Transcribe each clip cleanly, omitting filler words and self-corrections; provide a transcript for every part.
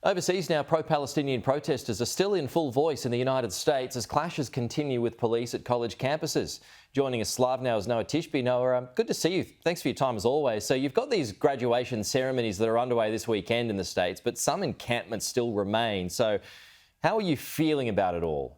Overseas now, pro-Palestinian protesters are still in full voice in the United States as clashes continue with police at college campuses. Joining us live now is Noa Tishby. Noa, good to see you. Thanks for your time as always. So you've got these graduation ceremonies that are underway this weekend in the States, but some encampments still remain. So how are you feeling about it all?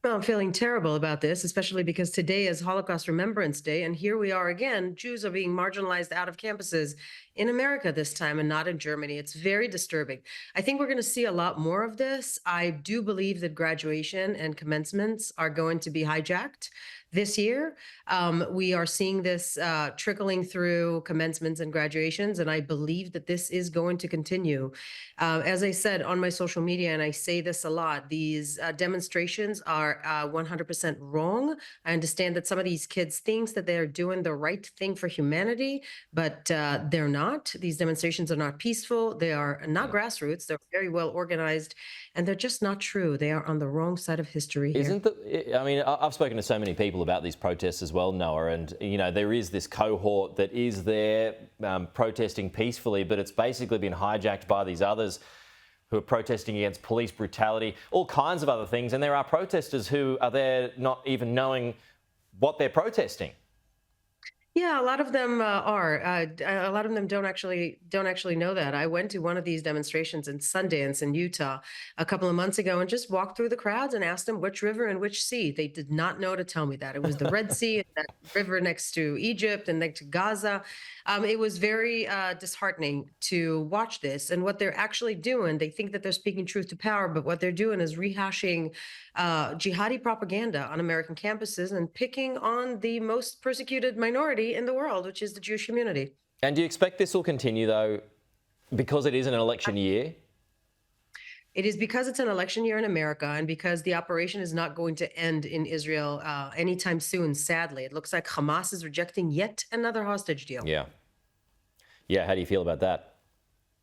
Well, I'm feeling terrible about this, especially because today is Holocaust Remembrance Day, and here we are again. Jews are being marginalized out of campuses in America this time and not in Germany. It's very disturbing. I think we're going to see a lot more of this. I do believe that graduation and commencements are going to be hijacked this year. We are seeing this trickling through commencements and graduations, and I believe that this is going to continue. As I said on my social media, and I say this a lot, these demonstrations are 100% wrong. I understand that some of these kids think that they're doing the right thing for humanity, but they're not. These demonstrations are not peaceful. They are not grassroots. They're very well organized, and they're just not true. They are on the wrong side of history here. I've spoken to so many people about these protests as well, Noah, and, there is this cohort that is there protesting peacefully, but it's basically been hijacked by these others who are protesting against police brutality, all kinds of other things. And there are protesters who are there not even knowing what they're protesting. Yeah, a lot of them are. A lot of them don't actually know that. I went to one of these demonstrations in Sundance in Utah a couple of months ago and just walked through the crowds and asked them which river and which sea. They did not know to tell me that. It was the Red Sea, and that river next to Egypt and next to Gaza. It was very disheartening to watch this. And what they're actually doing, they think that they're speaking truth to power, but what they're doing is rehashing jihadi propaganda on American campuses and picking on the most persecuted minority in the world, which is the Jewish community. And do you expect this will continue, though, because it is an election year? It is because it's an election year in America and because the operation is not going to end in Israel anytime soon, sadly. It looks like Hamas is rejecting yet another hostage deal. Yeah. Yeah, how do you feel about that?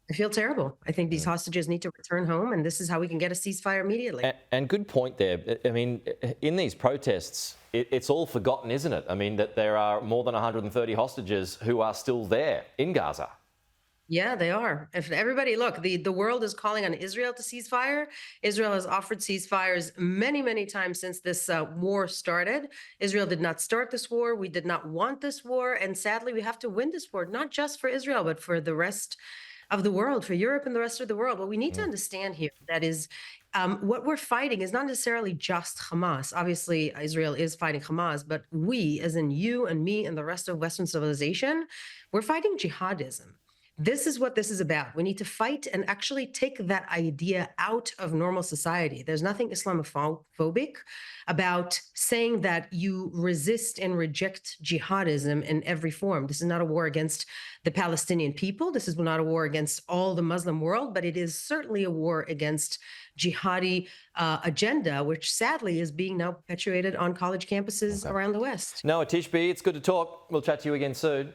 I feel terrible. I think these hostages need to return home, and this is how we can get a ceasefire immediately. And good point there. I mean, in these protests, it's all forgotten, isn't it? I mean, that there are more than 130 hostages who are still there in Gaza. Yeah, they are. If everybody, look, the world is calling on Israel to cease fire. Israel has offered ceasefires many, many times since this war started. Israel did not start this war. We did not want this war. And sadly, we have to win this war, not just for Israel, but for the rest of the world, for Europe and the rest of the world. What we need to understand here, that is, what we're fighting is not necessarily just Hamas. Obviously, Israel is fighting Hamas, but we, as in you and me and the rest of Western civilization, we're fighting jihadism. This is what this is about. We need to fight and actually take that idea out of normal society. There's nothing Islamophobic about saying that you resist and reject jihadism in every form. This is not a war against the Palestinian people. This is not a war against all the Muslim world, but it is certainly a war against jihadi agenda, which sadly is being now perpetuated on college campuses around the West. Noa Tishby, it's good to talk. We'll chat to you again soon.